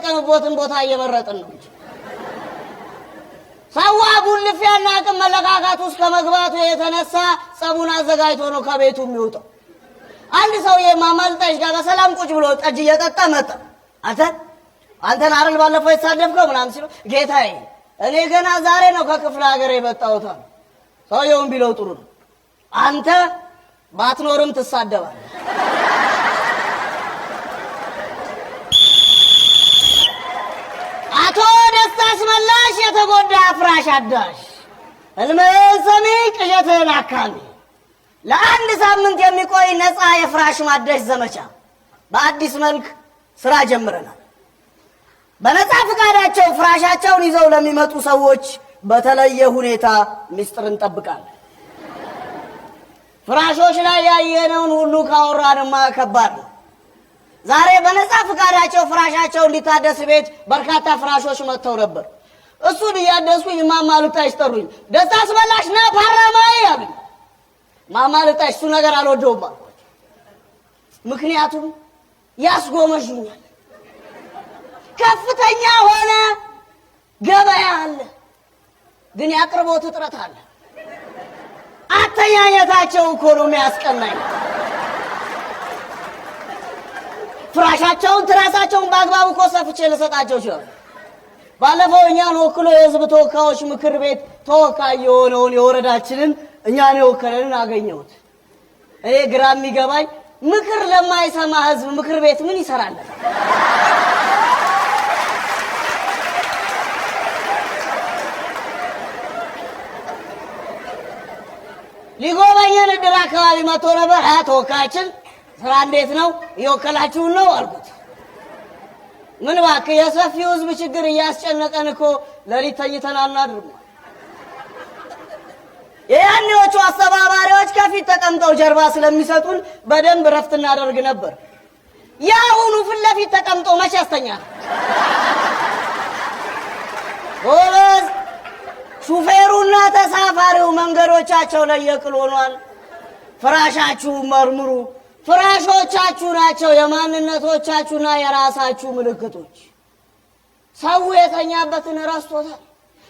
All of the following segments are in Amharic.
የምንጠቀምበትን ቦታ እየመረጥን ነው እንጂ ሰዋ ጉልፊያና አቅም መለካካት ውስጥ ከመግባቱ የተነሳ ጸቡን አዘጋጅቶ ነው ከቤቱ የሚወጣው። አንድ ሰውዬ ማማልጣሽ ጋር በሰላም ቁጭ ብሎ ጠጅ እየጠጣ መጣ። አንተን አረል ባለፈው የተሳደብከው ምናምን ሲለው ጌታዬ እኔ ገና ዛሬ ነው ከክፍለ ሀገር የመጣሁት አለ። ሰውየውን ቢለው ጥሩ ነው። አንተ ባትኖርም ትሳደባለህ። አቶ ደስታ አስመላሽ የተጎዳ ፍራሽ አዳሽ ህልምህን ሰሚ ቅዠትህን አካሚ ለአንድ ሳምንት የሚቆይ ነፃ የፍራሽ ማደሽ ዘመቻ በአዲስ መልክ ስራ ጀምረናል። በነፃ ፍቃዳቸው ፍራሻቸውን ይዘው ለሚመጡ ሰዎች በተለየ ሁኔታ ሚስጥር እንጠብቃለን። ፍራሾች ላይ ያየነውን ሁሉ ካወራንማ ከባድ ነው። ዛሬ በነፃ ፍቃዳቸው ፍራሻቸው እንዲታደስ ቤት በርካታ ፍራሾች መጥተው ነበር። እሱን እያደስኩኝ እማማ ልጣሽ ጠሩኝ። ደስታ አስመላሽ ና ፓርላማዬ አሉኝ። እማማ ልጣሽ እሱ ነገር አልወደውም አልኳቸው። ምክንያቱም ያስጎመዡኛል። ከፍተኛ ሆነ ገበያ አለ፣ ግን ያቅርቦት እጥረት አለ። አተኛኘታቸው እኮ ነው የሚያስቀናኝ። ፍራሻቸውን ትራሳቸውን በአግባቡ እኮ ሰፍቼ ልሰጣቸው ይችላል። ባለፈው እኛን ወክሎ የህዝብ ተወካዮች ምክር ቤት ተወካይ የሆነውን የወረዳችንን እኛን የወከለንን አገኘሁት። እኔ ግራ የሚገባኝ ምክር ለማይሰማ ህዝብ ምክር ቤት ምን ይሰራል? ሊጎበኘን እድር አካባቢ መጥቶ ነበር። ተወካያችን ስራ እንዴት ነው እየወከላችሁን ነው አልኩት። ምን እባክህ የሰፊው ህዝብ ችግር እያስጨነቀን እኮ ሌሊት ተኝተን አናድርም። የያኔዎቹ አስተባባሪዎች ከፊት ተቀምጠው ጀርባ ስለሚሰጡን በደንብ ረፍት እናደርግ ነበር። ያሁኑ ፊት ለፊት ተቀምጠው መቼ ያስተኛል? ጎበዝ ሹፌሩና ተሳፋሪው መንገዶቻቸው ላይ የቅል ሆኗል። ፍራሻችሁ መርምሩ። ፍራሾቻችሁ ናቸው የማንነቶቻችሁና የራሳችሁ ምልክቶች። ሰው የተኛበትን ረስቶታል።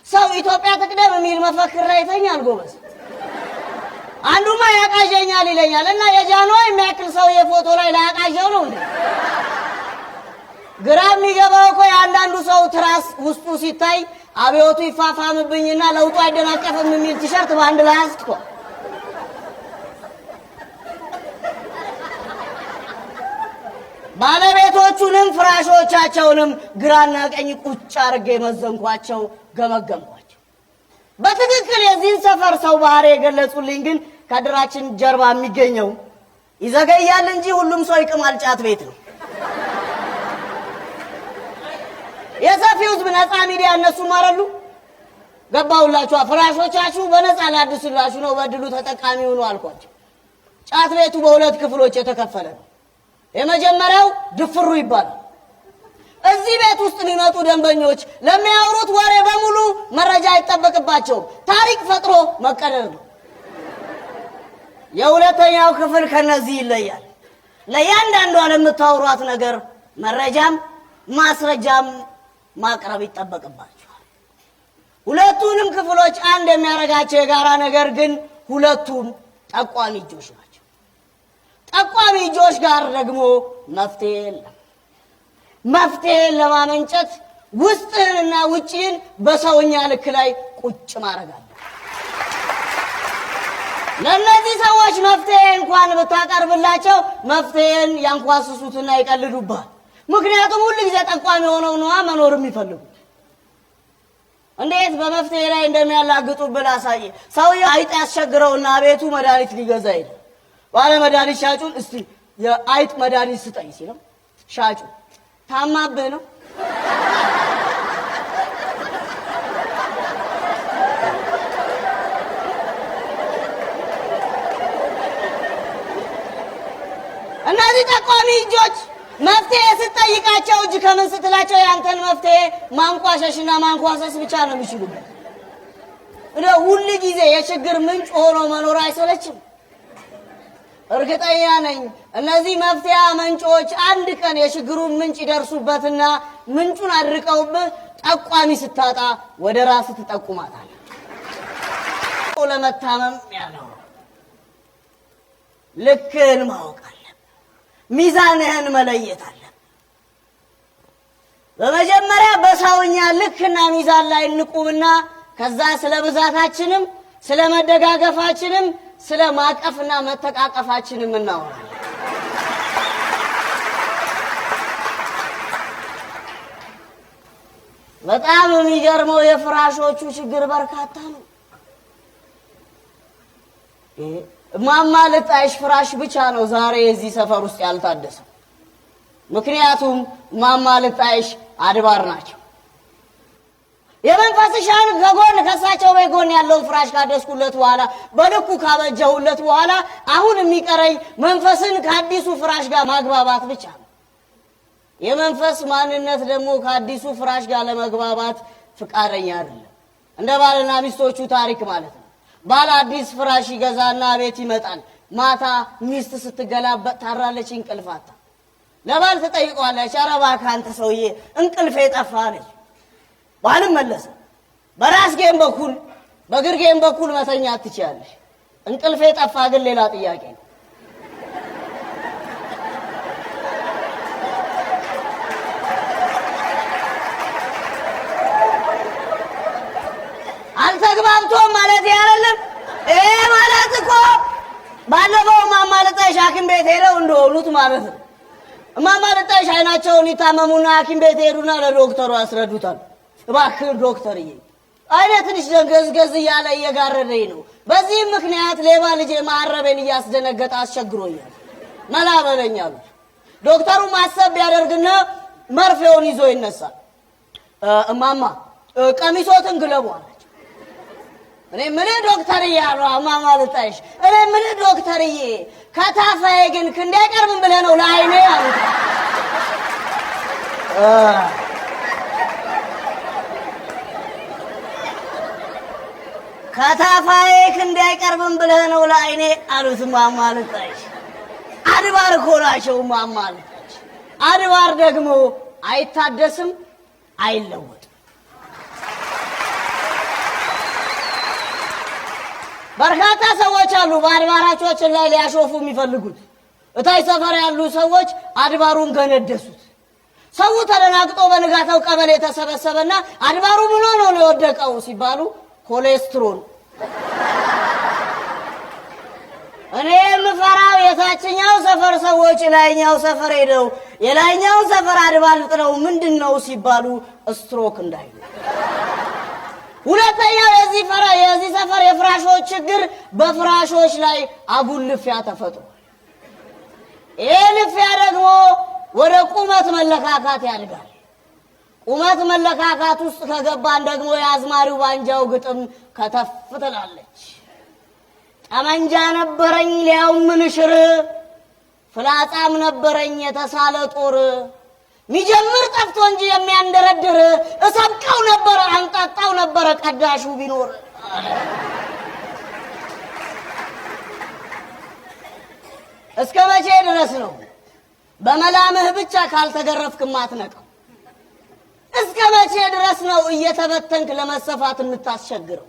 ሰው ኢትዮጵያ ትቅደም የሚል መፈክር ላይ ይተኛል። ጎበዝ አንዱማ ያቃዠኛል ይለኛል እና የጃንሆይ የሚያክል ሰው የፎቶ ላይ ላያቃዠው ነው እንዴ? ግራ የሚገባው እኮ የአንዳንዱ ሰው ትራስ ውስጡ ሲታይ አብዮቱ ይፋፋምብኝና ለውጡ አይደናቀፍም የሚል ቲሸርት በአንድ ላይ አስጥቷል። ባለቤቶቹንም ፍራሾቻቸውንም ግራና ቀኝ ቁጭ አድርጌ መዘንኳቸው፣ ገመገምኳቸው። በትክክል የዚህን ሰፈር ሰው ባህሪ የገለጹልኝ ግን ከድራችን ጀርባ የሚገኘው ይዘገያል እንጂ ሁሉም ሰው ይቅማል ጫት ቤት ነው። የሰፊው ህዝብ ነፃ ሚዲያ እነሱ ማረሉ ገባውላችሁ። ፍራሾቻችሁ በነፃ ላድስላችሁ ነው፣ በድሉ ተጠቃሚ ሆኑ አልኳቸው። ጫት ቤቱ በሁለት ክፍሎች የተከፈለ ነው። የመጀመሪያው ድፍሩ ይባላል። እዚህ ቤት ውስጥ የሚመጡ ደንበኞች ለሚያወሩት ወሬ በሙሉ መረጃ አይጠበቅባቸውም። ታሪክ ፈጥሮ መቀደር ነው። የሁለተኛው ክፍል ከነዚህ ይለያል። ለእያንዳንዷ ለምታወሯት ነገር መረጃም ማስረጃም ማቅረብ ይጠበቅባቸዋል። ሁለቱንም ክፍሎች አንድ የሚያደርጋቸው የጋራ ነገር ግን ሁለቱም ጠቋሚ እጆች ናቸው። ጠቋሚ እጆች ጋር ደግሞ መፍትሄ የለም። መፍትሄን ለማመንጨት ውስጥህንና ውጪን በሰውኛ ልክ ላይ ቁጭ ማድረግ አለ። ለእነዚህ ሰዎች መፍትሄ እንኳን ብታቀርብላቸው መፍትሄን ያንኳስሱትና ይቀልዱባል። ምክንያቱም ሁሉ ጊዜ ጠቋሚ ሆነው ነዋ መኖር የሚፈልጉት። እንዴት በመፍትሄ ላይ እንደሚያላግጡብህ ላሳየ። ሰውዬው አይጥ ያስቸግረውና ቤቱ መድኃኒት ሊገዛ ሄደ። ባለ መድኃኒት ሻጩን እስቲ የአይጥ መድኃኒት ስጠኝ ሲለው ሻጩ ታማብህ ነው? እነዚህ ጠቋሚ እጆች መፍትሄ ስትጠይቃቸው እጅ ከምን ስትላቸው ያንተን መፍትሄ ማንቋሸሽና ማንኳሰስ ብቻ ነው የሚችሉበት። ሁሉ ጊዜ የችግር ምንጭ ሆኖ መኖር አይሰለችም? እርግጠኛ ነኝ እነዚህ መፍትሄ መንጮች አንድ ቀን የችግሩን ምንጭ ይደርሱበትና ምንጩን አድርቀውብህ ጠቋሚ ስታጣ ወደ ራስ ትጠቁማታለህ። ለመታመም ያለው ልክህን ማወቅ አለብህ። ሚዛንህን መለየት አለብህ። በመጀመሪያ በሰውኛ ልክና ሚዛን ላይ እንቁምና ከዛ ስለ ብዛታችንም ስለ መደጋገፋችንም ስለ ማቀፍና መተቃቀፋችንም እናወራለን። በጣም የሚገርመው የፍራሾቹ ችግር በርካታ ነው። እማማ ልጣይሽ ፍራሽ ብቻ ነው ዛሬ እዚህ ሰፈር ውስጥ ያልታደሰው። ምክንያቱም እማማ ልጣይሽ አድባር ናቸው። የመንፈስሻን ከጎን ከሳቸው በጎን ያለውን ፍራሽ ካደስኩለት በኋላ በልኩ ካበጀሁለት በኋላ አሁን የሚቀረኝ መንፈስን ከአዲሱ ፍራሽ ጋር ማግባባት ብቻ ነው። የመንፈስ ማንነት ደግሞ ከአዲሱ ፍራሽ ጋር ለመግባባት ፍቃደኛ አይደለም። እንደ ባልና ሚስቶቹ ታሪክ ማለት ነው። ባል አዲስ ፍራሽ ይገዛና ቤት ይመጣል። ማታ ሚስት ስትገላበጥ ታራለች፣ እንቅልፋታ። ለባል ትጠይቀዋለች፣ ኧረ እባክህ አንተ ሰውዬ እንቅልፌ ጠፋ አለች። ባልም መለሰ፣ በራስጌም በኩል በግርጌም በኩል መተኛት ትችያለሽ፣ እንቅልፌ ጠፋ ግን ሌላ ጥያቄ ነው። አልተግባብቶም ማለት አይደለም። ማለት እኮ ባለፈው እማማ ልጣይሽ ሐኪም ቤት ሄደው እንደሆኑት ማለት ነው። እማማ ልጣይሽ አይናቸውን ይታመሙና ሐኪም ቤት ሄዱና ለዶክተሩ ያስረዱታል። እባክህ ዶክተርዬ አይኔ ትንሽ ደንገዝገዝ እያለ እየጋረደኝ ነው። በዚህ ምክንያት ሌባ ልጄ ማረቤን እያስደነገጠ አስቸግሮኛል፣ መላ በለኝ አሉት። ዶክተሩ ማሰብ ቢያደርግና መርፌውን ይዞ ይነሳል። እማማ ቀሚሶትን ግለቡ አለች። እኔ ምን ዶክተርዬ አሉ እማማ ልጣይሽ፣ እኔ ምን ዶክተርዬ ከታፋዬ ግን ክንዴ አይቀርብም ብለህ ነው ለአይኔ አሉት። ከታፋዬ ክንዴ አይቀርብም ብለህ ነው ለአይኔ አሉት እማማ ልጣይሽ። አድባር እኮ ናቸው እማማ ልጣይሽ። አድባር ደግሞ አይታደስም፣ አይለወጥም። በርካታ ሰዎች አሉ በአድባራቾችን ላይ ሊያሾፉ የሚፈልጉት። እታይ ሰፈር ያሉ ሰዎች አድባሩን ገነደሱት። ሰው ተደናግጦ በንጋታው ቀበሌ ተሰበሰበና አድባሩ ምን ሆኖ ነው የወደቀው ሲባሉ ኮሌስትሮል። እኔ የምፈራው የታችኛው ሰፈር ሰዎች ላይኛው ሰፈር ሄደው የላይኛው ሰፈር አድባር ጥለው ምንድነው ሲባሉ ስትሮክ እንዳይሉ። ሁለተኛው የዚህ ሰፈር የፍራሾች ችግር በፍራሾች ላይ አጉል ልፊያ ተፈጥሯል። ይህ ልፊያ ደግሞ ወደ ቁመት መለካካት ያድጋል። ቁመት መለካካት ውስጥ ከገባን ደግሞ የአዝማሪው ባንጃው ግጥም ከተፍ ትላለች። ጠመንጃ ነበረኝ ሊያውም ምንሽር፣ ፍላጻም ነበረኝ የተሳለ ጦር፣ ሚጀምር ጠፍቶ እንጂ የሚያንደረድር፣ እሰብቀው ነበር አንጣጣው ነበር ቀዳሹ ቢኖር። እስከ መቼ ድረስ ነው በመላምህ ብቻ ካልተገረፍክ ማትነቀው? እስከ መቼ ድረስ ነው እየተበተንክ ለመሰፋት የምታስቸግረው?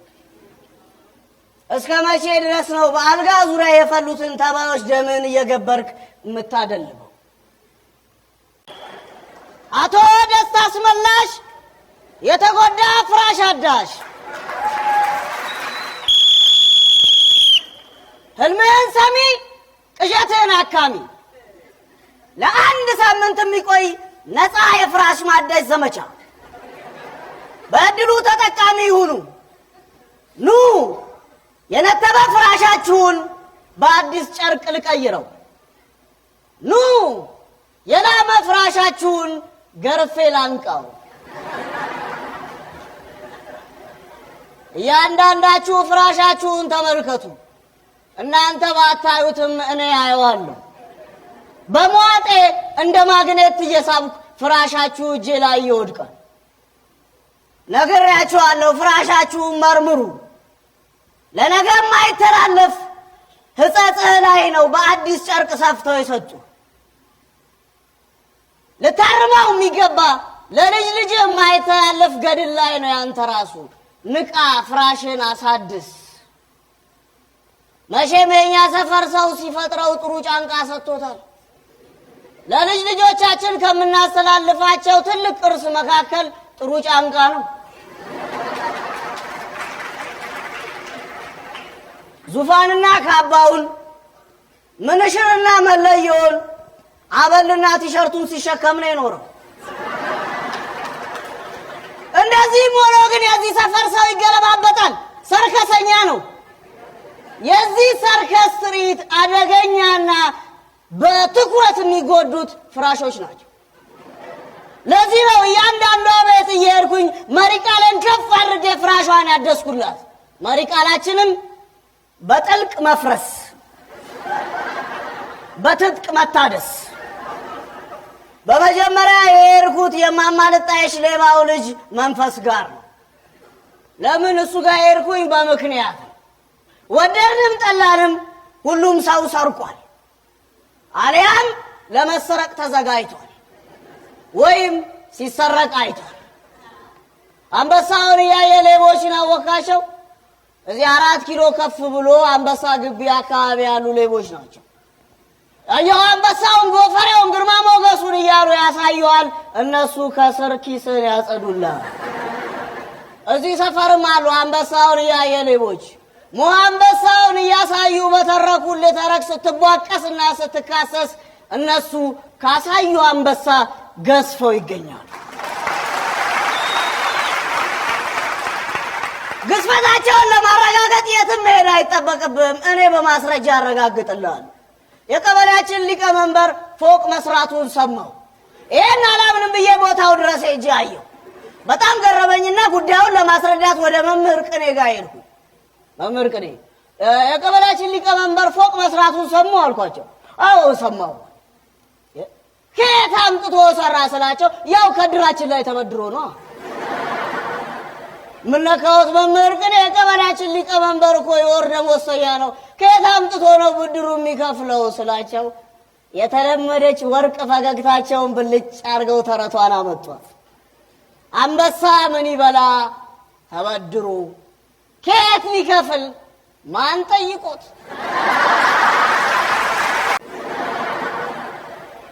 እስከ መቼ ድረስ ነው በአልጋ ዙሪያ የፈሉትን ተባዮች ደምን እየገበርክ የምታደልበው? አቶ ደስታ አስመላሽ የተጎዳ ፍራሽ አዳሽ፣ ህልምህን ሰሚ ቅዠትህን አካሚ፣ ለአንድ ሳምንት የሚቆይ ነፃ የፍራሽ ማደስ ዘመቻ። በእድሉ ተጠቃሚ ይሁኑ። ኑ የነተበ ፍራሻችሁን በአዲስ ጨርቅ ልቀይረው። ኑ የላመ ፍራሻችሁን ገርፌ ላንቃው። እያንዳንዳችሁ ፍራሻችሁን ተመልከቱ። እናንተ ባታዩትም እኔ አየዋለሁ። በመዋጤ እንደ ማግኔት እየሳብኩ ፍራሻችሁ እጄ ላይ ይወድቃል። ነግሬያችኋለሁ፣ ፍራሻችሁን መርምሩ። ለነገ የማይተላለፍ ሕጸጽህ ላይ ነው በአዲስ ጨርቅ ሰፍተው የሰጡ። ልታርመው የሚገባ ለልጅ ልጅ የማይተላለፍ ገድል ላይ ነው ያንተ ራሱ። ንቃ ፍራሽን አሳድስ። መቼም የኛ ሰፈር ሰው ሲፈጥረው ጥሩ ጫንቃ ሰጥቶታል። ለልጅ ልጆቻችን ከምናስተላልፋቸው ትልቅ ቅርስ መካከል ጥሩ ጫንቃ ነው። ዙፋንና ካባውን፣ ምንሽርና መለየውን፣ አበልና ቲሸርቱን ሲሸከም ነው የኖረው። እንደዚህም ሆኖ ግን የዚህ ሰፈር ሰው ይገለባበጣል። ሰርከሰኛ ነው። የዚህ ሰርከስ ትርኢት አደገኛና በትኩረት የሚጎዱት ፍራሾች ናቸው። ለዚህ ነው እያንዳንዷ ቤት እየሄድኩኝ መሪ ቃሌን ከፍ አድርጌ ፍራሿን ያደስኩላት። መሪ ቃላችንም በጥልቅ መፍረስ፣ በትጥቅ መታደስ። በመጀመሪያ የሄድኩት የማማልጣይሽ ሌባው ልጅ መንፈስ ጋር ነው። ለምን እሱ ጋር የሄድኩኝ? በምክንያት ወደድንም ጠላንም ሁሉም ሰው ሰርቋል፣ አልያም ለመሰረቅ ተዘጋጅቷል፣ ወይም ሲሰረቅ አይቷል። አንበሳውን እያየ ሌቦችን አወቃቸው። እዚህ 4 ኪሎ ከፍ ብሎ አንበሳ ግቢ አካባቢ ያሉ ሌቦች ናቸው። አየው አንበሳውን ጎፈሬውን ግርማ ሞገሱን እያሉ ያሳዩዋል። እነሱ ከስር ኪስን ያጸዱላል። እዚህ ሰፈርም አሉ አንበሳውን እያየ ሌቦች አንበሳውን እያሳዩ በተረኩልህ ተረክ ስትቧቀስና ስትካሰስ እነሱ ካሳዩ አንበሳ ገዝፈው ይገኛሉ። ግዝፈታቸውን ለማረጋገጥ የትም መሄድ አይጠበቅብህም። እኔ በማስረጃ አረጋግጥልሃለሁ። የቀበሌያችን ሊቀመንበር ፎቅ መስራቱን ሰማሁ። ይሄን አላምንም ብዬ ቦታው ድረስ ሄጄ አየሁ። በጣም ገረመኝና ጉዳዩን ለማስረዳት ወደ መምህር ቅኔ ጋር ሄድኩ። መምህር ቅኔ የቀበሌያችን ሊቀመንበር ፎቅ መስራቱን ሰሙ አልኳቸው። አዎ ሰማሁ። ከየት አምጥቶ ሰራ ስላቸው ያው ከድራችን ላይ ተበድሮ ነው። ምን ነካዎት መምህር ቅኔ? የቀበሌያችን ሊቀመንበር እኮ የወር ደመወዝተኛ ነው። ከየት አምጥቶ ነው ብድሩ የሚከፍለው ስላቸው የተለመደች ወርቅ ፈገግታቸውን ብልጭ አድርገው ተረቷን አመጧት። አንበሳ ምን ይበላ ተበድሮ ከየት ሊከፍል ማን ጠይቆት?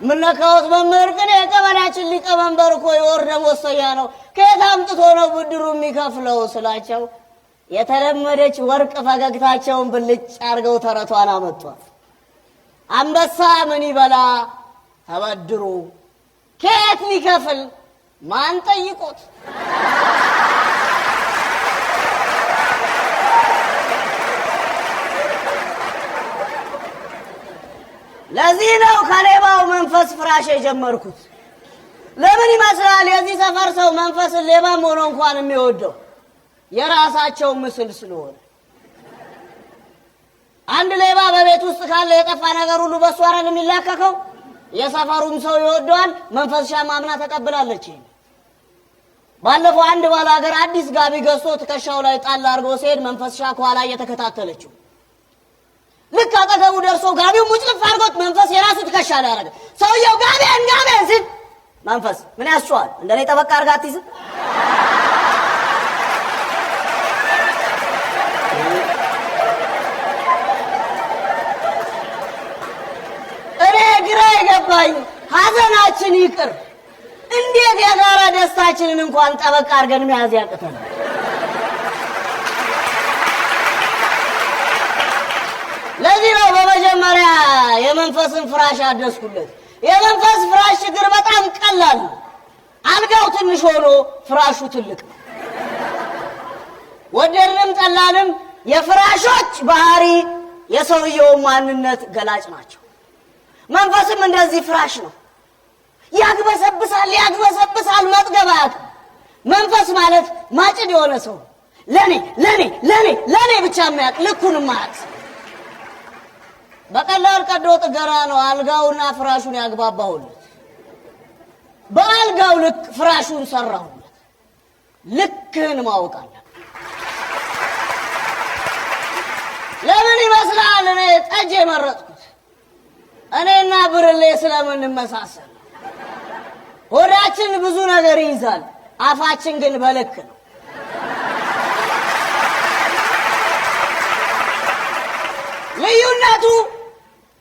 ምን ነካዎት መምህር ቅኔ? የቀበሌያችን ሊቀመንበር እኮ የወር ደመወዝተኛ ነው። ከየት አምጥቶ ነው ብድሩ የሚከፍለው ስላቸው የተለመደች ወርቅ ፈገግታቸውን ብልጭ አድርገው ተረቷን አመጧት። አንበሳ ምን ይበላ ተበድሮ ከየት ሊከፍል ማን ጠይቆት? ለዚህ ነው ከሌባው መንፈስ ፍራሽ የጀመርኩት። ለምን ይመስላል? የዚህ ሰፈር ሰው መንፈስን ሌባም ሆኖ እንኳን የሚወደው የራሳቸው ምስል ስለሆነ። አንድ ሌባ በቤት ውስጥ ካለ የጠፋ ነገር ሁሉ በሱ አይደል የሚላከከው? የሰፈሩም ሰው ይወደዋል። መንፈስ ሻማምና ተቀብላለች። ባለፈው አንድ ባለ ሀገር አዲስ ጋቢ ገዝቶ ትከሻው ላይ ጣል አድርጎ ሲሄድ መንፈስ ሻ ከኋላ እየተከታተለችው ልክ አጠገቡ ደርሶ ጋቢው ሙጭልፍ አድርጎት መንፈስ የራሱ ትከሻ ላይ አደረገ። ሰውየው ጋቢን ሲል መንፈስ ምን ያስቸዋል? እንደኔ ጠበቃ አድርጋ አትይዝም? እኔ ግራ የገባኝ ሀዘናችን ይቅር እንዴት የጋራ ደስታችንን እንኳን ጠበቃ አድርገን መያዝ ያቅተናል? ለዚህ ነው በመጀመሪያ የመንፈስን ፍራሽ አደስኩለት። የመንፈስ ፍራሽ ችግር በጣም ቀላል ነው። አልጋው ትንሽ ሆኖ ፍራሹ ትልቅ ነው። ወደድንም ጠላንም የፍራሾች ባህሪ የሰውየው ማንነት ገላጭ ናቸው። መንፈስም እንደዚህ ፍራሽ ነው። ያግበሰብሳል መጥገብ አያውቅም። መንፈስ ማለት ማጭድ የሆነ ሰው ለኔ ብቻ የሚያውቅ ልኩንም ማያውቅ በቀላል ቀዶ ጥገና ነው አልጋውና ፍራሹን ያግባባሁለት። በአልጋው ልክ ፍራሹን ሰራሁለት። ልክህን ማወቅ አለ። ለምን ይመስላል እኔ ጠጅ የመረጥኩት? እኔና ብርሌ ስለምን እንመሳሰል? ሆዳችን ብዙ ነገር ይይዛል፣ አፋችን ግን በልክ ነው። ልዩነቱ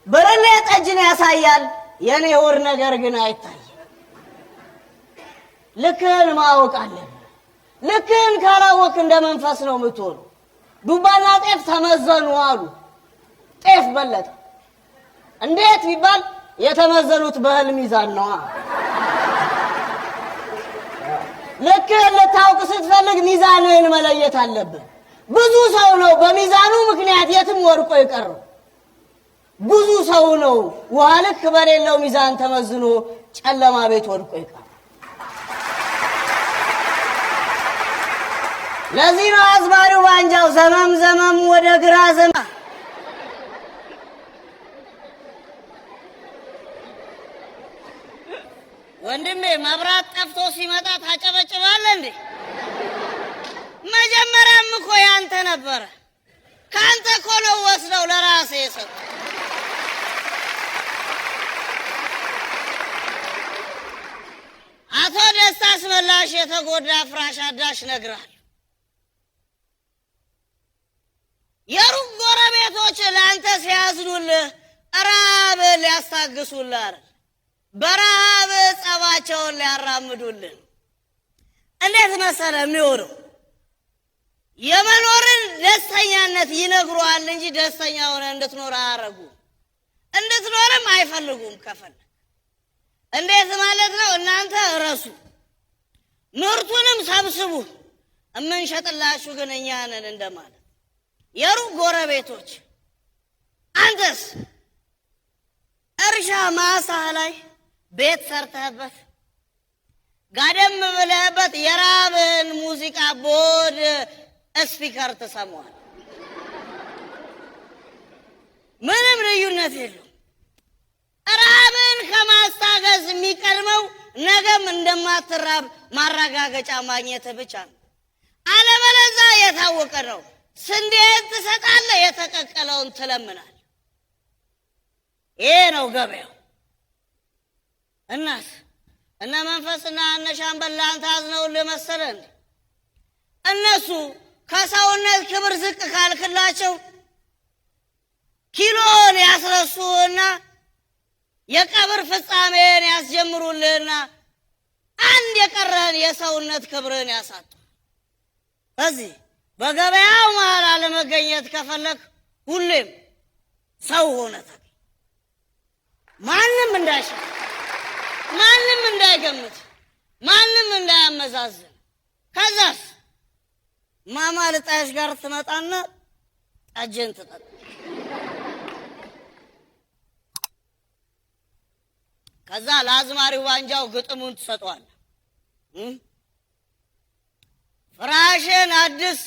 ብርሌ ጠጅን ያሳያል፣ የኔ ሆድ ነገር ግን አይታይም። ልክህን ማወቅ አለብህ። ልክህን ካላወቅ እንደ መንፈስ ነው የምትሆነው። ዱባና ጤፍ ተመዘኑ አሉ። ጤፍ በለጠ። እንዴት ቢባል የተመዘኑት በእህል ሚዛን ነው። ልክህን ልታውቅ ስትፈልግ ሚዛንህን መለየት አለብህ። ብዙ ሰው ነው በሚዛኑ ምክንያት የትም ወድቆ የቀረው። ብዙ ሰው ነው ውሃ ልክ በሌለው ሚዛን ተመዝኖ ጨለማ ቤት ወድቆ የቀረው። ለዚህ ነው አዝማሪው ባንጃው ዘመም ዘመም ወደ ግራ ዘመም። ወንድሜ መብራት ጠፍቶ ሲመጣ ታጨበጭባለህ እንዴ? መጀመሪያም እኮ ያንተ ነበረ። ካንተ እኮ ነው ወስደው ለራሴ የሰጡ። አቶ ደስታ አስመላሽ የተጎዳ ፍራሽ አዳሽ ነግራል። የሩቅ ጎረቤቶች ለአንተ ሲያዝኑልህ ረሃብ ሊያስታግሱልህ አይደል፣ በረሃብ ጸባቸውን ሊያራምዱልህ። እንዴት መሰለህ የሚሆነው? የመኖርን ደስተኛነት ይነግሩሃል እንጂ ደስተኛ ሆነ እንድትኖር አያረጉም። እንድትኖርም አይፈልጉም። ከፈለግ እንዴት ማለት ነው? እናንተ እረሱ፣ ምርቱንም ሰብስቡ፣ እምንሸጥላችሁ ግን እኛ ነን እንደማለት። የሩቅ ጎረቤቶች አንተስ እርሻ ማሳህ ላይ ቤት ሰርተህበት ጋደም ብለህበት የራብህን ሙዚቃ ቦድ ስፒከር ተሰማዋል። ምንም ልዩነት የለው። ራብህን ከማስታገዝ የሚቀድመው ነገም እንደማትራብ ማረጋገጫ ማግኘት ብቻ ነው። አለበለዚያ የታወቀ ነው። ስንዴን ትሰጣለህ፣ የተቀቀለውን ትለምናል። ይሄ ነው ገበያው። እናስ እነ መንፈስና እነ ሻምበል ለአንተ አዝነውልህ መሰለህ እንዴ? እነሱ ከሰውነት ክብር ዝቅ ካልክላቸው ኪሎን ያስረሱህና የቀብር ፍጻሜን ያስጀምሩልህና አንድ የቀረህን የሰውነት ክብርህን ያሳጡ። በዚህ በገበያው መሃል አለመገኘት ከፈለክ ሁሌም ሰው ሆነ ተገኝ። ማንም እንዳይሻ፣ ማንም እንዳይገምት፣ ማንም እንዳያመዛዝን። ከዛስ ማማ ልጣሽ ጋር ትመጣና ጠጅን ትጠጣ። ከዛ ለአዝማሪው ባንጃው ግጥሙን ትሰጠዋለህ። ፍራሽን አድስ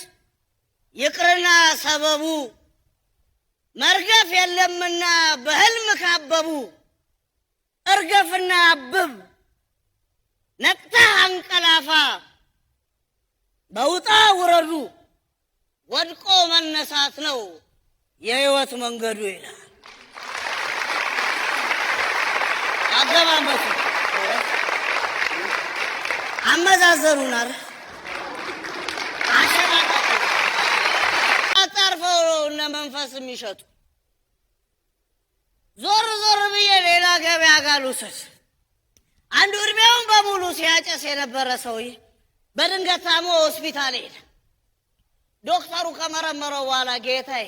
ይቅርና ሰበቡ፣ መርገፍ የለምና በህልም ካበቡ፣ እርገፍና አብብ ነቅተህ አንቀላፋ፣ በውጣ ውረዱ ወድቆ መነሳት ነው የህይወት መንገዱ ይላል። አገባበቱ አመዛዘኑን አረ አጣርፈው እነ መንፈስ የሚሸጡ። ዞር ዞር ብዬ ሌላ ገበያ ጋር ልውሰድ። አንዱ እድሜውን በሙሉ ሲያጨስ የነበረ ሰውዬ በድንገት ታሞ ሆስፒታል ሄደ። ዶክተሩ ከመረመረው በኋላ ጌታዬ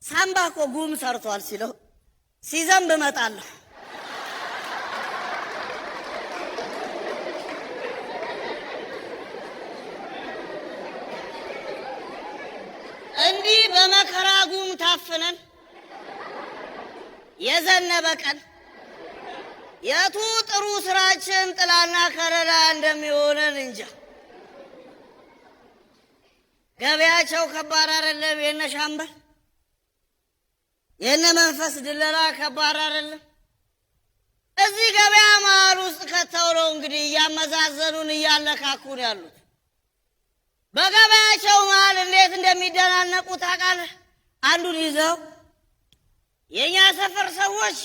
ሳምባ እኮ ጉም ሰርቷል ሲለው ሲዘንብ እመጣለሁ። እንዲህ በመከራ ጉም ታፍነን የዘነበ ቀን የቱ ጥሩ ስራችን ጥላና ከለላ እንደሚሆነን እንጃ። ገበያቸው ከባድ አይደለም። የነ ሻምበል የነ መንፈስ ድለላ ከባድ አይደለም። እዚህ ገበያ መሀል ውስጥ ከተው ነው እንግዲህ እያመዛዘኑን እያለካኩን ያሉት። በገበያቸው መሀል እንዴት እንደሚደናነቁ ታውቃለህ? አንዱን ይዘው የኛ ሰፈር ሰዎች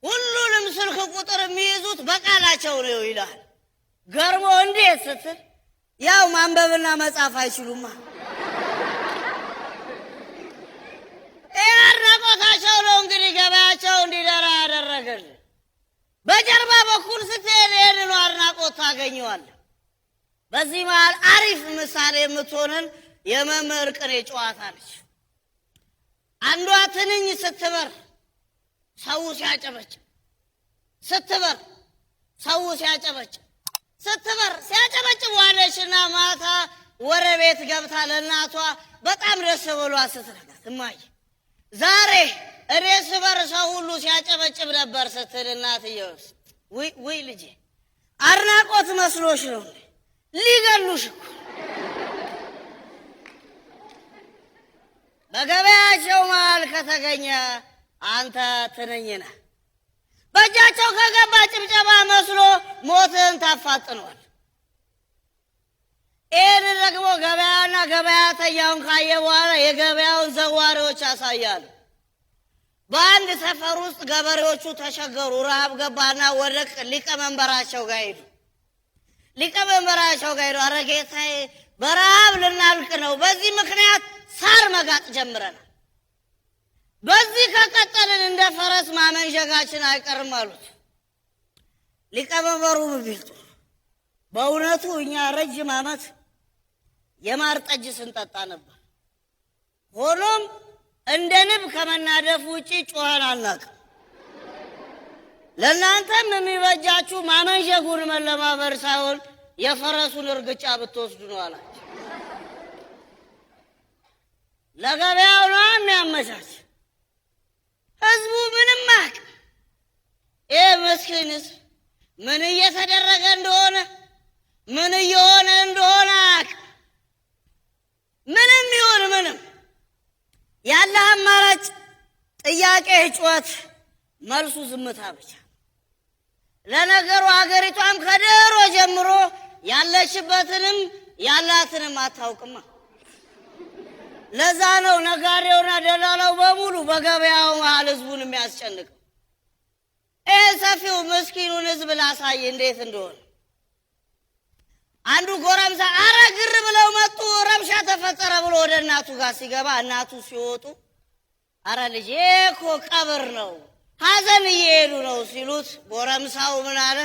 ሁሉንም ስልክ ቁጥር የሚይዙት በቃላቸው ነው ይላል። ገርሞ እንዴት ስትል ያው ማንበብና መጻፍ አይችሉማ። አድናቆታቸው ነው እንግዲህ ገበያቸው እንዲደራ ያደረገል። በጀርባ በኩል ስትሄድ ይህንኑ አድናቆት ታገኘዋለህ። በዚህ መሃል አሪፍ ምሳሌ የምትሆንን የመምህር ቅኔ ጨዋታ ነች። አንዷ ትንኝ ስትበር ሰው ሲያጨበጭብ፣ ስትበር ሰው ሲያጨበጭብ፣ ስትበር ሲያጨበጭብ ዋለችና ማታ ወደ ቤት ገብታ ለእናቷ በጣም ደስ ብሏት ስትነግራት እማዬ ዛሬ እኔ ስበር ሰው ሁሉ ሲያጨበጭብ ነበር ስትል እናትየው ውይ ልጄ አድናቆት መስሎሽ ነው ሊገሉሽ እኮ። በገበያቸው መሃል ከተገኘ አንተ ትንኝ ነህ። በእጃቸው ከገባ ጭብጨባ መስሎ ሞትን ታፋጥነዋል። ይህንን ደግሞ ገበያና ገበያተኛውን ካየ በኋላ የገበያውን ዘዋሪዎች ያሳያሉ። በአንድ ሰፈር ውስጥ ገበሬዎቹ ተቸገሩ፣ ረሃብ ገባና ወደ ሊቀመንበራቸው ጋር ሄዱ። ሊቀመንበራቸው ጋር ሄዱ፣ ኧረ ጌታዬ በረሃብ ልናልቅ ነው፣ በዚህ ምክንያት ሳር መጋጥ ጀምረናል፣ በዚህ ከቀጠልን እንደ ፈረስ ማመንዠጋችን አይቀርም አሉት። ሊቀመንበሩ ቢልጡ በእውነቱ እኛ ረጅም ዓመት የማር ጠጅ ስንጠጣ ነበር፣ ሆኖም እንደ ንብ ከመናደፍ ውጪ ጮኸን አናውቅም። ለእናንተም የሚበጃችሁ ማመንዠጉን መለማመድ ሳይሆን የፈረሱን እርግጫ ብትወስዱ ነው አላቸው። ለገበያው ነው የሚያመቻች። ህዝቡ ምንም አያውቅም። ይህ ምስኪን ህዝብ ምን እየተደረገ እንደሆነ ምን እየሆነ እንደሆነ አያውቅም። ምንም ይሁን ምንም ያለ አማራጭ ጥያቄ፣ ጩኸት፣ መልሱ ዝምታ ብቻ። ለነገሩ ሀገሪቷም ከድሮ ጀምሮ ያለችበትንም ያላትንም አታውቅማ። ለዛ ነው ነጋዴውና ደላላው በሙሉ በገበያው መሃል ህዝቡን የሚያስጨንቀው። ይህ ሰፊው ምስኪኑን ህዝብ ላሳይ እንዴት እንደሆነ። አንዱ ጎረምሳ አረ ግር ብለው መጡ፣ ረብሻ ተፈጠረ ብሎ ወደ እናቱ ጋር ሲገባ እናቱ ሲወጡ አረ ልጄ እኮ ቀብር ነው፣ ሀዘን እየሄዱ ነው ሲሉት ጎረምሳው ምን አለ?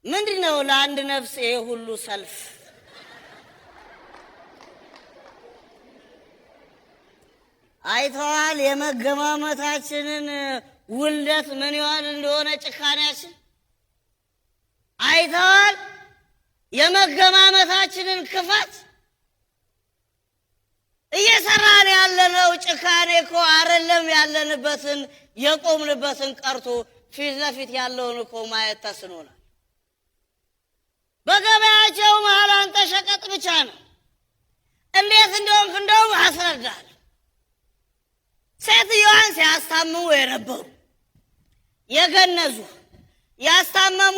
ምንድን ነው ለአንድ ነፍስ ይሄ ሁሉ ሰልፍ? አይተዋል የመገማመታችንን ውልደት ምን ያህል እንደሆነ ጭካኔያችን? አይተዋል የመገማመታችንን ክፋት? እየሰራን ያለነው ጭካኔ እኮ አይደለም ያለንበትን የቆምንበትን ቀርቶ ፊት ለፊት ያለውን እኮ ማየት ተስኖናል። በገበያቸው መሃል አንተ ሸቀጥ ብቻ ነው። እንዴት እንደሆንክ እንደውም አስረዳል። ሴትዮዋን ሲያስታምሙ የነበሩ የገነዙ ያስታመሙ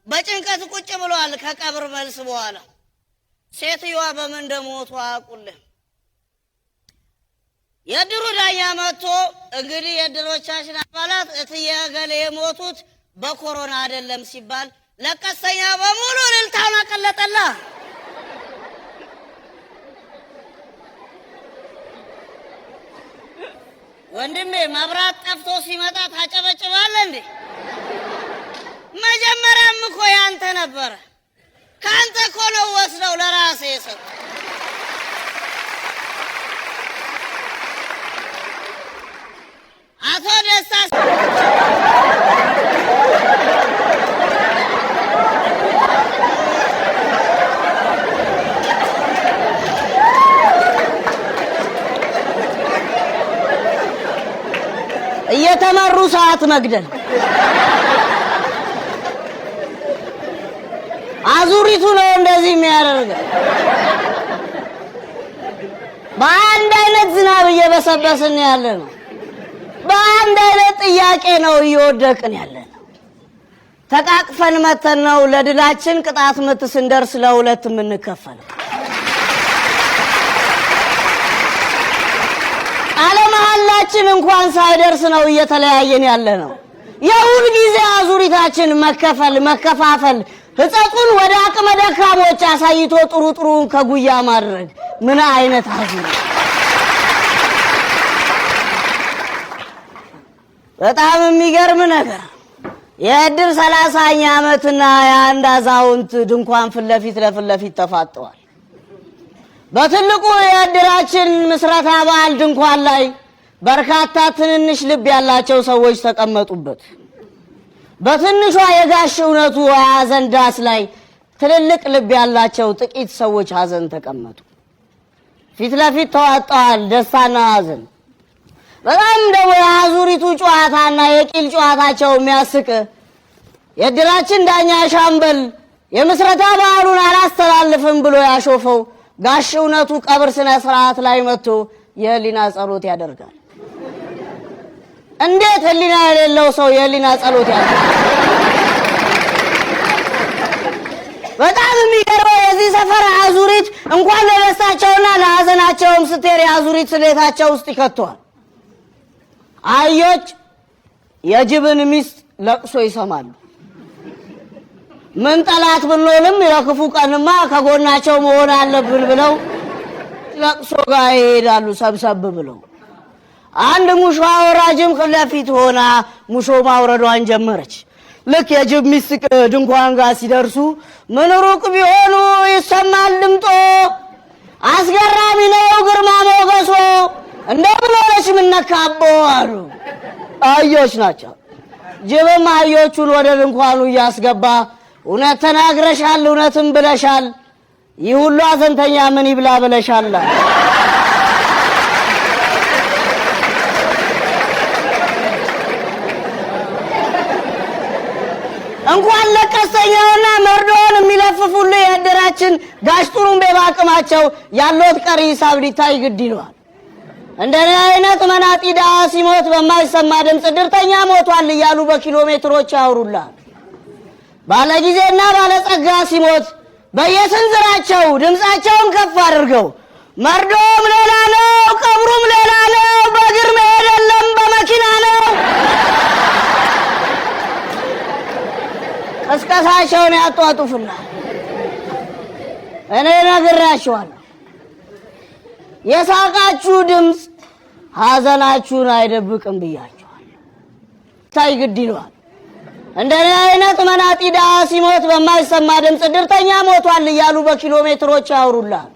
በጭንቀት ቁጭ ብለዋል። ከቀብር መልስ በኋላ ሴትዮዋ በምን እንደሞቱ አያውቁልም። የድሩ ዳኛ መጥቶ እንግዲህ የድሮቻችን አባላት እትዬ ገሌ የሞቱት በኮሮና አይደለም ሲባል ለቀስተኛ በሙሉ እልልታውን አቀለጠላ። ወንድሜ መብራት ጠፍቶ ሲመጣ ታጨበጭባለህ እንዴ? መጀመሪያም እኮ ያንተ ነበረ። ካንተ እኮ ነው ወስደው ለራሴ የሰጡ። አቶ ደስታ እየተመሩ ሰዓት መግደል አዙሪቱ ነው እንደዚህ የሚያደርገው። በአንድ አይነት ዝናብ እየበሰበስን ያለ ነው። በአንድ አይነት ጥያቄ ነው እየወደቅን ያለ ነው። ተቃቅፈን መተን ነው ለድላችን ቅጣት ምት ስንደርስ ለሁለት የምንከፈለው። ቃለ መሐላችን እንኳን ሳይደርስ ነው እየተለያየን ያለ ነው። የሁል ጊዜ አዙሪታችን መከፋፈል ህጸቱን ወደ አቅመ ደካሞች አሳይቶ ጥሩን ከጉያ ማድረግ ምን አይነት አዙሪት! በጣም የሚገርም ነገር የእድር 30ኛ ዓመትና የአንድ አዛውንት ድንኳን ፊት ለፊት ተፋጠዋል። በትልቁ የእድራችን ምስረታ በዓል ድንኳን ላይ በርካታ ትንንሽ ልብ ያላቸው ሰዎች ተቀመጡበት። በትንሿ የጋሽ እውነቱ የሐዘን ዳስ ላይ ትልልቅ ልብ ያላቸው ጥቂት ሰዎች ሐዘን ተቀመጡ። ፊት ለፊት ተዋጠዋል ደስታና ሐዘን። በጣም ደግሞ የአዙሪቱ ጨዋታና የቂል ጨዋታቸው የሚያስቅ የእድራችን ዳኛ ሻምበል የምስረታ በዓሉን አላስተላልፍም ብሎ ያሾፈው ጋሽ እውነቱ ቀብር ስነ ስርዓት ላይ መጥቶ የህሊና ጸሎት ያደርጋል። እንዴት ህሊና የሌለው ሰው የህሊና ጸሎት ያደርጋል? በጣም የሚገርመው የዚህ ሰፈር አዙሪት እንኳን ለደስታቸውና ለሐዘናቸውም ስትሄድ የአዙሪት ስሌታቸው ውስጥ ይከቷል። አህዮች የጅብን ሚስት ለቅሶ ይሰማሉ። ምን ጠላት ብንሆንም ለክፉ ቀንማ ከጎናቸው መሆን አለብን ብለው ለቅሶ ጋር ይሄዳሉ ሰብሰብ ብለው። አንድ ሙሾ አውራጅም ለፊት ሆና ሙሾ ማውረዷን ጀመረች። ልክ የጅብ ሚስት ድንኳን ጋር ሲደርሱ ምን ሩቅ ቢሆኑ ይሰማል ድምጦ፣ አስገራሚ ነው ግርማ ሞገሶ፣ እንደምኖረሽ ምነካቦ አሉ። አህዮች ናቸው። ጅብም አህዮቹን ወደ ድንኳኑ እያስገባ እውነት ተናግረሻል፣ እውነትም ብለሻል፣ ይህ ሁሉ ሐዘንተኛ ምን ይብላ ብለሻል። እንኳን ለቀስተኛውና መርዶውን የሚለፍፉሉ የእድራችን ጋሽ ጥሩምቤ ባቅማቸው ያለውት ቀሪ ሂሳብ ሊታይ ግድ ይለዋል። እንደኔ አይነት መናጢ ድሃ ሲሞት በማይሰማ ድምፅ እድርተኛ ሞቷል እያሉ በኪሎ ሜትሮች ያወሩላል። ባለጊዜና ባለጸጋ ሲሞት በየስንዝራቸው ድምፃቸውን ከፍ አድርገው መርዶም ሌላ ነው፣ ቀብሩም ሌላ ነው፣ በእግር መሄድ የለም በመኪና ነው። ቀስቀሳቸውን ያጧጡፍና እኔ ነግራችኋለሁ፣ የሳቃችሁ ድምፅ ሐዘናችሁን አይደብቅም ብያችኋለሁ። ታይ ግድ ይለዋል። እንደኔ አይነት መናጢ ድሃ ሲሞት በማይሰማ ድምፅ እድርተኛ ሞቷል እያሉ በኪሎ ሜትሮች ያወሩላል።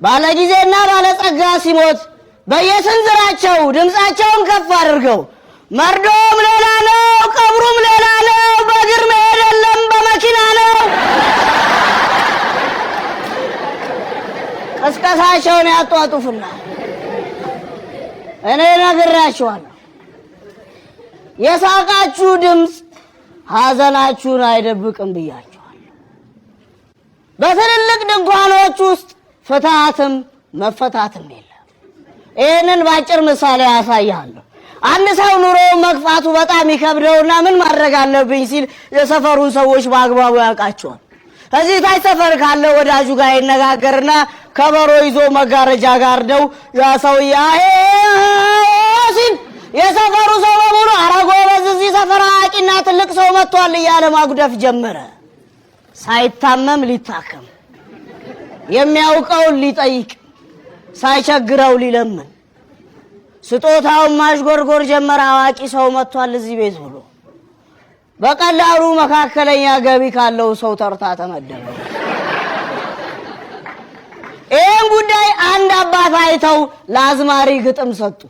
ባለጊዜና ባለጸጋ ሲሞት በየስንዝራቸው ድምፃቸውን ከፍ አድርገው መርዶም ሌላ ነው፣ ቀብሩም ሌላ ነው፣ በእግር መሄድ የለም በመኪና ነው። ቀስቀሳቸውን ያጧጡፍና እኔ ነግራችኋለሁ፣ የሳቃችሁ ድምፅ ሐዘናችሁን አይደብቅም ብያችኋለሁ። በትልልቅ ድንኳኖች ውስጥ ፍትሃትም መፈታትም የለም። ይህንን ባጭር ምሳሌ ያሳያለሁ። አንድ ሰው ኑሮ መግፋቱ በጣም ይከብደውና ምን ማድረግ አለብኝ ሲል የሰፈሩን ሰዎች በአግባቡ ያውቃቸዋል። እዚህ ታች ሰፈር ካለ ወዳጁ ጋር ይነጋገርና ከበሮ ይዞ መጋረጃ ጋር ነው ያ ሰውዬ ሲል የሰፈሩ ሰው በሙሉ ኧረ ጎበዝ እዚህ ሰፈር አዋቂና ትልቅ ሰው መጥቷል እያለ ማጉደፍ ጀመረ። ሳይታመም ሊታከም፣ የሚያውቀውን ሊጠይቅ፣ ሳይቸግረው ሊለምን ስጦታውን ማሽጎርጎር ጀመረ። አዋቂ ሰው መጥቷል እዚህ ቤት ብሎ በቀላሉ መካከለኛ ገቢ ካለው ሰው ተርታ ተመደበ። ይህን ጉዳይ አንድ አባት አይተው ለአዝማሪ ግጥም ሰጡ።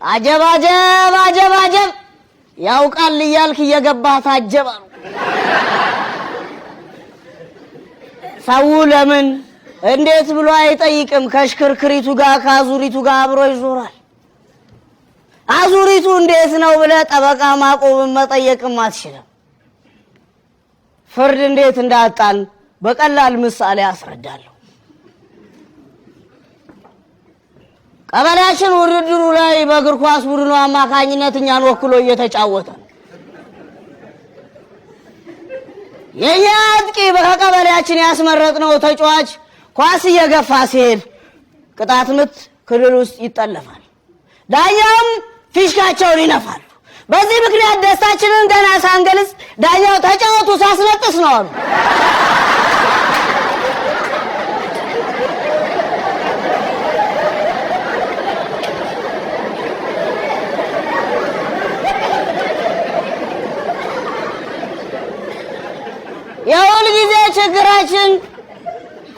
አጀብ አጀብ አጀብ አጀብ ያውቃል እያልክ እየገባህ ታጀባሉ። ሰው ለምን እንዴት ብሎ አይጠይቅም? ከሽክርክሪቱ ጋር ከአዙሪቱ ጋር አብሮ ይዞራል። አዙሪቱ እንዴት ነው ብለህ ጠበቃ ማቆም መጠየቅም አትችልም። ፍርድ እንዴት እንዳጣን በቀላል ምሳሌ አስረዳለሁ። ቀበሌያችን ውድድሩ ላይ በእግር ኳስ ቡድኑ አማካኝነት እኛን ወክሎ እየተጫወተ የኛ አጥቂ በቀበሌያችን ያስመረጥነው ተጫዋች ኳስ እየገፋ ሲሄድ ቅጣት ምት ክልል ውስጥ ይጠለፋል። ዳኛም ፊሽካቸውን ይነፋሉ። በዚህ ምክንያት ደስታችንን ገና ሳንገልጽ ዳኛው ተጫወቱ ሳስነጥስ ነው አሉ። የሁል ጊዜ ችግራችን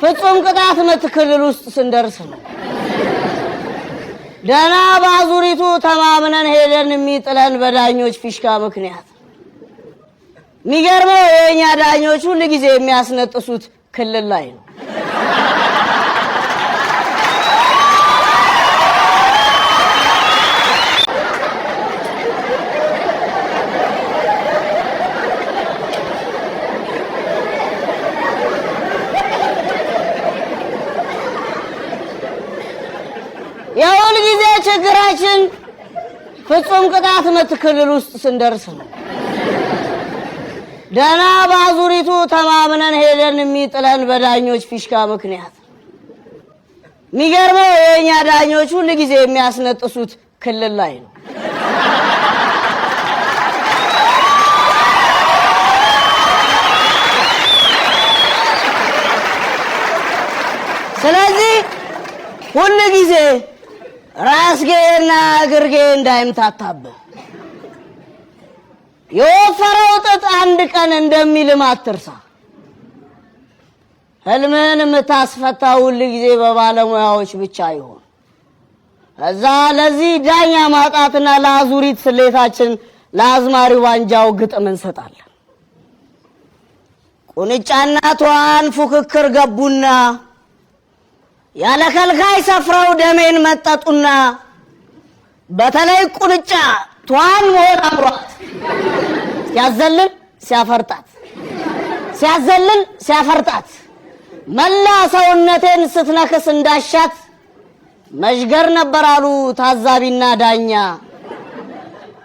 ፍጹም ቅጣት ምት ክልል ውስጥ ስንደርስ ነው። ደህና ባዙሪቱ ተማምነን ሄደን የሚጥለን በዳኞች ፊሽካ ምክንያት። የሚገርመው የኛ ዳኞች ሁል ጊዜ የሚያስነጥሱት ክልል ላይ ነው። የሁል ጊዜ ችግራችን ፍጹም ቅጣት ምት ክልል ውስጥ ስንደርስ ነው። ደህና ባዙሪቱ ተማምነን ሄደን የሚጥለን በዳኞች ፊሽካ ምክንያት። የሚገርመው የኛ ዳኞች ሁል ጊዜ የሚያስነጥሱት ክልል ላይ ነው። ስለዚህ ሁል ጊዜ ራስጌና እግርጌ እንዳይምታታብህ የወፈረው ጥጥ አንድ ቀን እንደሚልም አትርሳ። ህልምን የምታስፈታው ሁል ጊዜ በባለሙያዎች ብቻ ይሆን። እዛ ለዚህ ዳኛ ማጣትና ለአዙሪት ስሌታችን ለአዝማሪ ዋንጃው ግጥም እንሰጣለን። ቁንጫና ተዋን ፉክክር ገቡና ያለ ከልካይ ሰፍረው ደሜን መጠጡና በተለይ ቁንጫ ተዋን ሞት አምሯት ሲያዘልን ሲያፈርጣት ሲያዘልን ሲያፈርጣት መላ ሰውነቴን ስትነክስ እንዳሻት መሽገር ነበር አሉ ታዛቢና ዳኛ።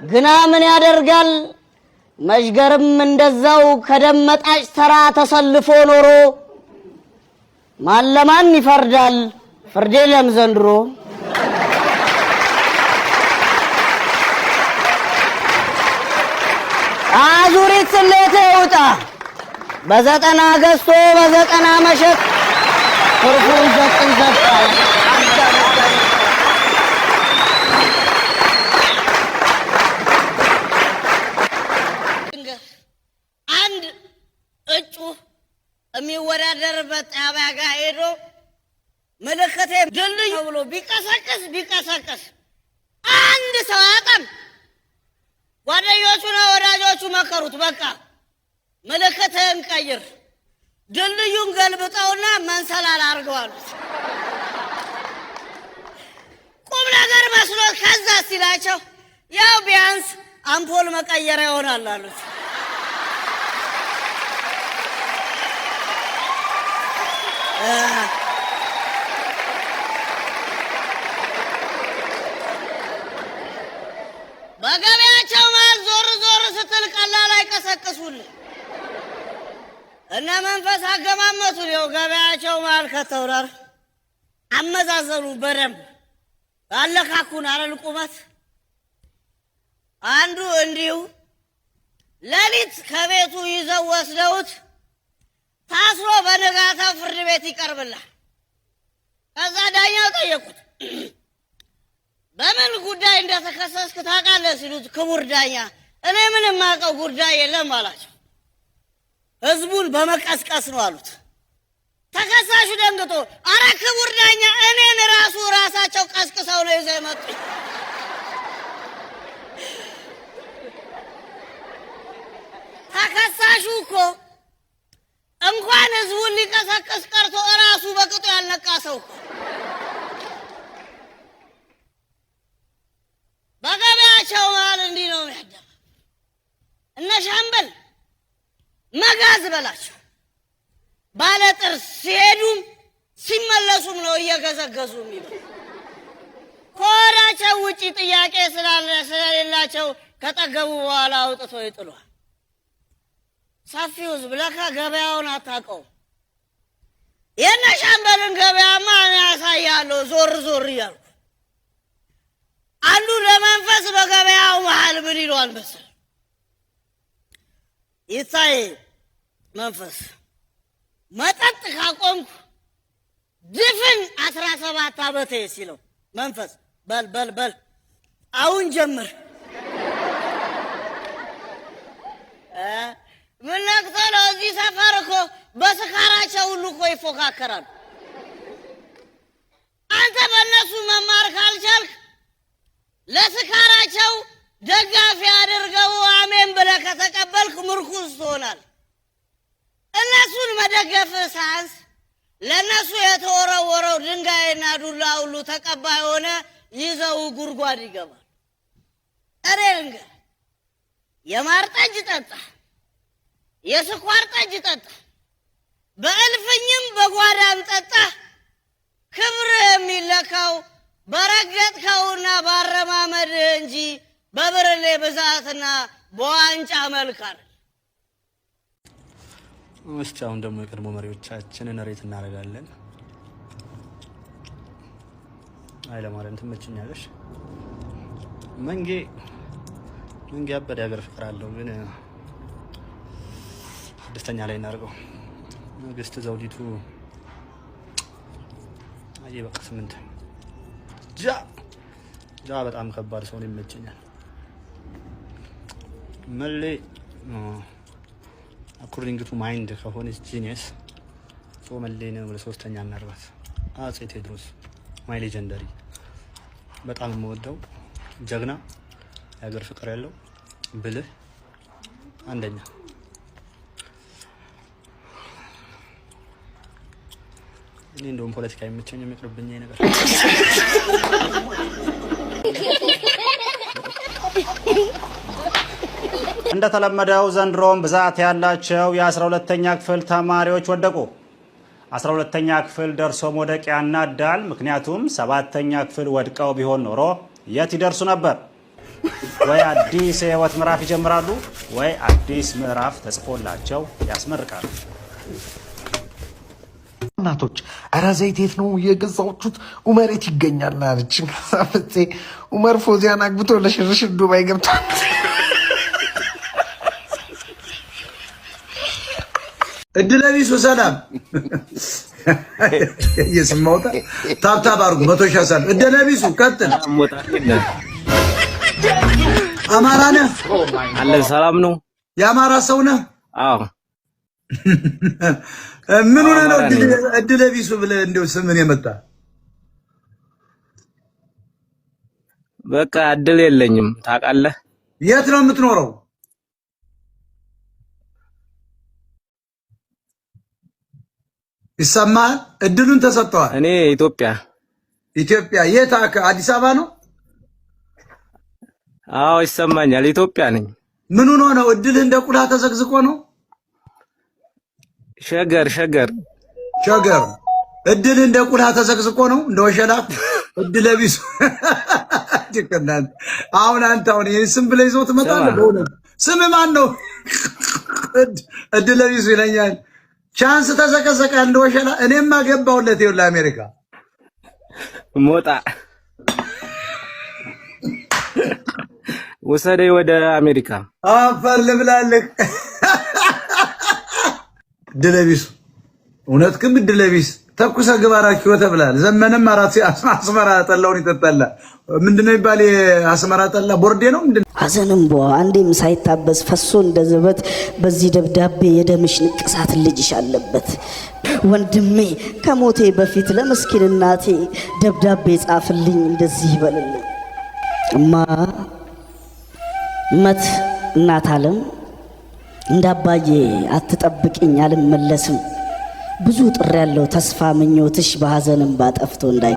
ግና ምን ያደርጋል መሽገርም እንደዛው ከደመጣጭ ተራ ተሰልፎ ኖሮ ማን ለማን ይፈርዳል ፍርድ የለም ዘንድሮ። አዙሪት ስሌት ይውጣ በዘጠና ገዝቶ በዘጠና መሸጥ ትርፉን ዘጥን ዘጥቷል። አንድ እጩ የሚወዳደርበት ጣቢያ ጋር ሄዶ ምልክቴ ድልድይ ብሎ ቢቀሰቅስ አንድ ሰው አያጣም። ጓደኞቹና ወዳጆቹ መከሩት። በቃ ምልክትህን ቀይር፣ ድልድዩን ገልብጠውና መንሰላል አድርገው አሉት። ቁም ነገር መስሎ ከዛ ሲላቸው ያው ቢያንስ አምፖል መቀየሪያ ይሆናል አሉት። በገበያቸው መሃል ዞር ስትል ቀላል አይቀሰቅሱልህ እነ መንፈስ አገማመቱ ነው። ገበያቸው መሃል ከተውራር አመዛዘኑ በደንብ አለካኩን አረል ቁመት አንዱ እንዲሁ ሌሊት ከቤቱ ይዘው ወስደውት ታስሮ በነጋታው ፍርድ ቤት ይቀርብላል። ከዛ ዳኛው ጠየቁት፣ በምን ጉዳይ እንደተከሰስክ ታውቃለህ ሲሉት፣ ክቡር ዳኛ እኔ ምንም የማውቀው ጉዳይ የለም አላቸው። ህዝቡን በመቀስቀስ ነው አሉት። ተከሳሹ ደንግጦ አረ ክቡር ዳኛ እኔን ራሳቸው ቀስቅሰው ነው ይዘው የመጡኝ። ተከሳሹ እኮ እንኳን ህዝቡን ሊቀሰቅስ ቀርቶ እራሱ በቅጡ ያልነቃ ሰው እኮ። በገበያቸው መሃል እንዲህ ነው የሚያደርገው። እነ ሻምበል መጋዝ በላቸው ባለ ጥርስ ሲሄዱም ሲመለሱም ነው እየገዘገዙ የሚሉ። ከወዳቸው ውጪ ጥያቄ ስለሌላቸው ከጠገቡ በኋላ አውጥቶ ይጥሏል። ሰፊው ህዝብ ለካ ገበያውን አታውቀውም። የእነ ሻምበልን ገበያማ እኔ ያሳያለሁ ዞር እያልኩ አንዱ ለመንፈስ በገበያው መሃል ምን ይሏል መሰል ይታይ መንፈስ መጠጥ ካቆምኩ ድፍን 17 ዓመቴ ሲለው መንፈስ በል አሁን ጀምር ምን ነክተህ ነው? እዚህ ሰፈር እኮ በስካራቸው ሁሉ እኮ ይፎካከራሉ። አንተ በእነሱ መማር ካልቻልክ ለስካራቸው ደጋፊ አድርገው አሜን ብለህ ከተቀበልክ ምርኩዝ ትሆናል። እነሱን መደገፍ ሳያንስ ለእነሱ የተወረወረው ድንጋይና ዱላ ሁሉ ተቀባይ ሆነ ይዘው ጉድጓድ ይገባል። እኔ ልንገርህ፣ የማር ጠጅ ጠጣ፣ የስኳር ጠጅ ጠጣ፣ በእልፍኝም በጓዳም ጠጣ፣ ክብርህ የሚለካው በረገጥከውና ባረማመድህ እንጂ በብርሌ ብዛትና በዋንጫ መልክ አይደል። እስቲ አሁን ደግሞ የቀድሞ መሪዎቻችንን ሬት እናደርጋለን። ኃይለማርያም ትመችኛለሽ። መንጌ ያበደ ሀገር ፍቅር አለው፣ ግን ስድስተኛ ላይ እናድርገው። ንግስት ዘውዲቱ አይ በቃ 8 ጃ በጣም ከባድ ሰው ነው፣ ይመቸኛል። መሌ አኮርዲንግ ቱ ማይንድ ከሆነች ጂኒየስ ሶ መሌ ነው ለሶስተኛ እናርባት። አፄ ቴዎድሮስ ማይ ሌጀንደሪ በጣም የምወደው ጀግና፣ የሀገር ፍቅር ያለው ብልህ አንደኛ። እኔ እንደውም ፖለቲካ የምቸኝ የሚቅርብኝ ነገር እንደተለመደው ዘንድሮም ብዛት ያላቸው የ12ኛ ክፍል ተማሪዎች ወደቁ። 12ኛ ክፍል ደርሶ መውደቅ ያናዳል። ምክንያቱም 7ኛ ክፍል ወድቀው ቢሆን ኖሮ የት ይደርሱ ነበር? ወይ አዲስ የህይወት ምዕራፍ ይጀምራሉ፣ ወይ አዲስ ምዕራፍ ተጽፎላቸው ያስመርቃሉ። እናቶች ኧረ ዘይት የት ነው የገዛችሁት? ኡመር የት ይገኛል አለች። ሳፍጼ ኡመር ፎዚያን አግብቶ ለሽርሽር ዱባይ ገብቷል። እድለቢሱ ሰላም የስማውታ ታብታብ አድርጉ 100 ሺህ ሰላም። እድለቢሱ ቀጥል። አማራ ነህ አለ ሰላም ነው። የአማራ ሰው ነህ? አዎ። ምን ሆነ ነው እድለቢሱ ብለህ እንደው ስምን የመጣ? በቃ እድል የለኝም ታውቃለህ። የት ነው የምትኖረው? ይሰማል? እድሉን ተሰጥቷል። እኔ ኢትዮጵያ። የት? አዲስ አበባ ነው? አዎ ይሰማኛል። ኢትዮጵያ ነኝ። ምን ሆኖ ነው? እድልህ እንደ ቁላ ተዘግዝቆ ነው? ሸገር እድልህ እንደ ቁላ ተዘግዝቆ ነው? እንደ ወሸላ እድለቢሱ አሁን ይሄን ስም ብለህ ይዘው ትመጣለህ። በእውነት ስም ማን ነው? እድለቢሱ ይለኛል። ቻንስ ተዘቀዘቀ እንደ ወሸላ። እኔማ ገባሁለት ይኸውልህ አሜሪካ ሞጣ ወሰደኝ ወደ አሜሪካ። አፈር ልብላለህ። እድለቢሱ እውነትህም እድለቢስ ተኩሰህ ግባ ራኪው ተብሏል። ዘመንም አራት አስመራ ጠላውን ይጠጣል። ምንድነው ይባል? አስመራ ጠላ ቦርዴ ነው ምንድነው? ሐዘንም አንዴም ሳይታበስ ፈሶ እንደዘበት በዚህ ደብዳቤ የደምሽ ንቅሳት ልጅሽ አለበት። ወንድሜ ከሞቴ በፊት ለምስኪን እናቴ ደብዳቤ ጻፍልኝ እንደዚህ ይበልልኝ። እማ መት እናት ዓለም እንዳባዬ አትጠብቅኝ አልመለስም። ብዙ ጥሪ ያለው ተስፋ ምኞትሽ በሐዘንም ባጠፍቶ እንዳይ